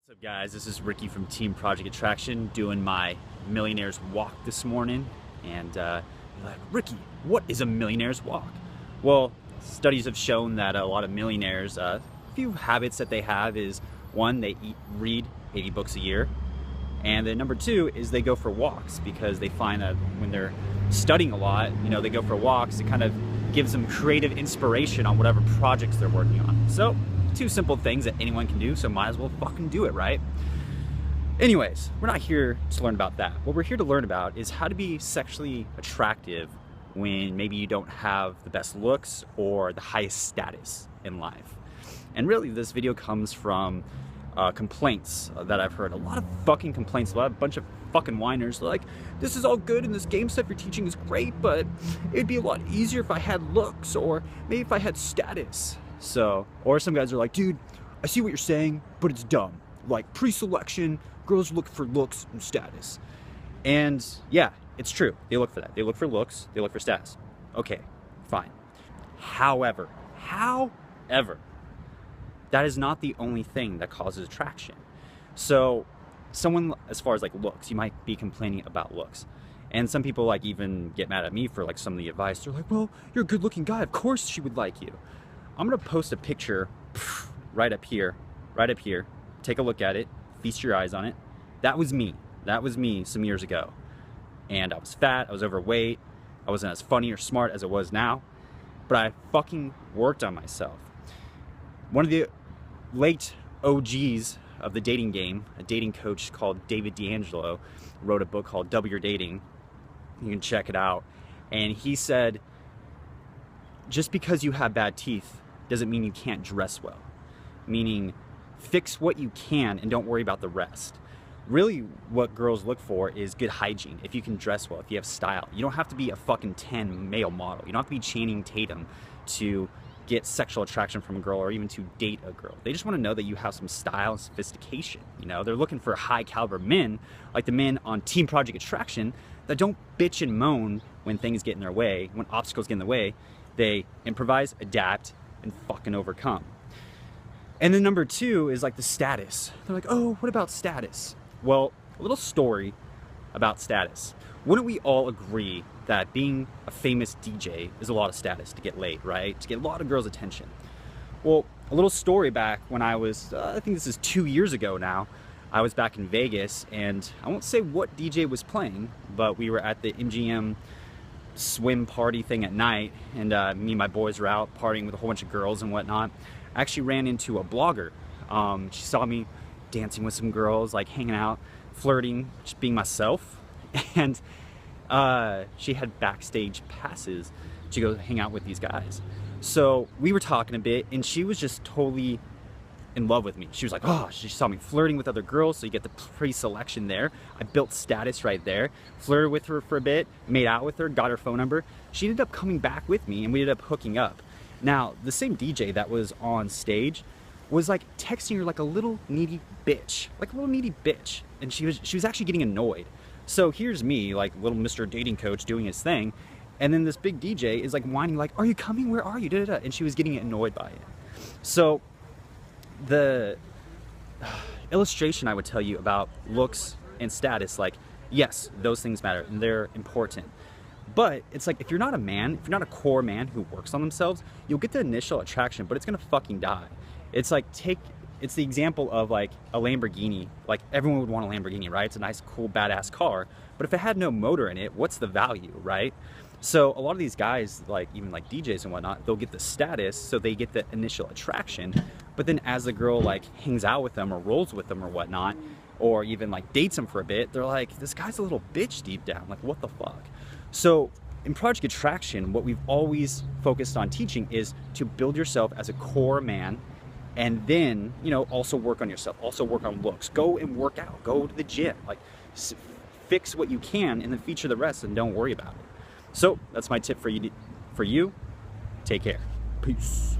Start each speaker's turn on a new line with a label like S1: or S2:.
S1: What's up guys, this is Ricky from Team Project Attraction doing my millionaire's walk this morning. And you're like, Ricky, what is a millionaire's walk? Well, studies have shown that a lot of millionaires, a few habits that they have is one, they read 80 books a year. And then number two is they go for walks, because they find that when they're studying a lot, they go for walks. It kind of gives them creative inspiration on whatever projects they're working on. So two simple things that anyone can do, so might as well fucking do it, right? Anyways, we're not here to learn about that. What we're here to learn about is how to be sexually attractive when maybe you don't have the best looks or the highest status in life. And really this video comes from complaints that I've heard. A lot of fucking complaints, a bunch of fucking whiners. They're like, this is all good and this game stuff you're teaching is great, but it'd be a lot easier if I had looks, or maybe if I had status. So, or some guys are like, dude, I see what you're saying, but it's dumb. Like pre-selection, girls look for looks and status. And yeah, it's true. They look for that. They look for looks, they look for status. Okay, fine. However, that is not the only thing that causes attraction. So someone, as far as like looks, you might be complaining about looks. And some people like even get mad at me for like some of the advice. They're like, well, you're a good looking guy, of course she would like you. I'm gonna post a picture right up here. Take a look at it, feast your eyes on it. That was me some years ago. And I was fat, I was overweight, I wasn't as funny or smart as I was now, but I fucking worked on myself. One of the late OGs of the dating game, a dating coach called David D'Angelo, wrote a book called Double Your Dating. You can check it out. And he said, just because you have bad teeth doesn't mean you can't dress well. Meaning, fix what you can and don't worry about the rest. Really, what girls look for is good hygiene. If you can dress well, if you have style. You don't have to be a fucking 10 male model. You don't have to be Channing Tatum to get sexual attraction from a girl, or even to date a girl. They just want to know that you have some style and sophistication. They're looking for high caliber men, like the men on Team Project Attraction, that don't bitch and moan when things get in their way, when obstacles get in the way. They improvise, adapt, and fucking overcome. And then number two is like the status. They're like, oh, what about status? Well, a little story about status. Wouldn't we all agree that being a famous DJ is a lot of status to get laid, right? To get a lot of girls' attention. Well, a little story back when I was, I think this is 2 years ago now, I was back in Vegas, and I won't say what DJ was playing, but we were at the MGM swim party thing at night, and me and my boys were out partying with a whole bunch of girls and whatnot. I actually ran into a blogger. She saw me dancing with some girls, like hanging out, flirting, just being myself. And she had backstage passes to go hang out with these guys. So we were talking a bit, and she was just totally in love with me. She was like, oh, she saw me flirting with other girls, so you get the pre-selection there. I built status right there, flirted with her for a bit, made out with her, got her phone number. She ended up coming back with me, and we ended up hooking up. Now, the same DJ that was on stage was like texting her like a little needy bitch, and she was actually getting annoyed. So here's me, like little Mr. Dating Coach doing his thing, and then this big DJ is like whining like, are you coming? Where are you? Da, da, da. And she was getting annoyed by it. So the illustration I would tell you about looks and status, like, yes, those things matter and they're important. But it's like, if you're not a man, if you're not a core man who works on themselves, you'll get the initial attraction, but it's gonna fucking die. It's like, it's the example of like a Lamborghini. Like everyone would want a Lamborghini, right? It's a nice, cool, badass car. But if it had no motor in it, what's the value, right? So a lot of these guys, like even like DJs and whatnot, they'll get the status, so they get the initial attraction. But then as the girl like hangs out with them or rolls with them or whatnot, or even like dates them for a bit, they're like, this guy's a little bitch deep down. Like, what the fuck? So in Project Attraction, what we've always focused on teaching is to build yourself as a core man. And then, also work on yourself, also work on looks. Go and work out, go to the gym, like fix what you can and then feature the rest and don't worry about it. So that's my tip for you. Take care. Peace.